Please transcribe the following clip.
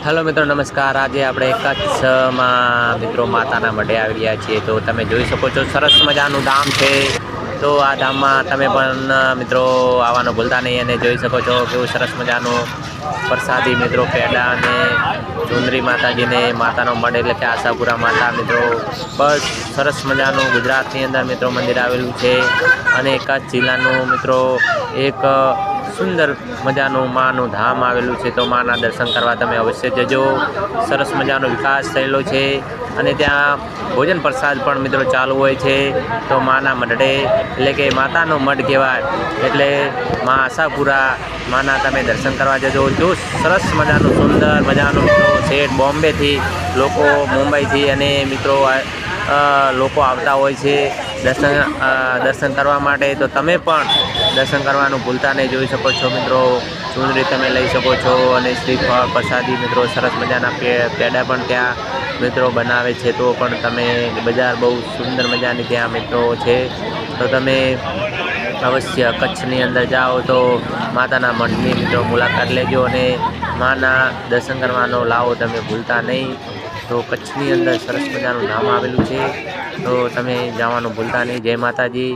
Hello मित्रों नमस्कार। आज આપણે કચ્છમાં મિત્રો માતાના મઢે આવી રહ્યા છીએ। તો તમે જોઈ શકો છો સરસ મજાનું ધામ છે। તો આ ધામમાં તમે પણ મિત્રો આવવાનું ભૂલતા નહીં અને જોઈ શકો છો કેવું સરસ મજાનું પ્રસાદી મિત્રો પેડા અને ચુંદરી માતાજીને માતાનો મઢ એટલે કે આશાપુરા માતા મિત્રો બસ સરસ મજાનું ગુજરાતની અંદર મિત્રો મંદિર આવેલું છે અને કચ્છ જિલ્લાનું મિત્રો એક સુંદર મજાનું માનું ધામ આવેલું છે। તો માના દર્શન કરવા તમે અવશ્ય જજો। સરસ મજાનો વિકાસ થયેલો છે અને ત્યાં ભોજન પ્રસાદ પણ મિત્રો ચાલુ હોય છે। તો માના મઢે એટલે કે માતાનો મઢ કહેવાય એટલે મા આશાપુરા માના તમે દર્શન કરવા જજો। જો સરસ મજાનું સુંદર મજાનું મિત્રો શેઠ બોમ્બેથી લોકો મુંબઈથી અને મિત્રો લોકો આવતા હોય છે દર્શન કરવા માટે। તો તમે પણ દર્શન કરવાનું ભૂલતા નહીં। જોઈ શકો છો મિત્રો ચુંદરી તમે લઈ શકો છો અને શ્રીફળ પ્રસાદી મિત્રો સરસ મજાના પેડા પણ ત્યાં મિત્રો બનાવે છે। તો પણ તમે બજાર બહુ સુંદર મજાની ત્યાં મિત્રો છે। તો તમે અવશ્ય કચ્છની અંદર જાઓ તો માતાના મઢની મિત્રો મુલાકાત લેજો અને માના દર્શન કરવાનો લાવો તમે ભૂલતા નહીં। તો કચ્છની અંદર સરસ મજાનું ધામ આવેલું છે। તો તમે જવાનું ભૂલતા નહીં। જય માતાજી।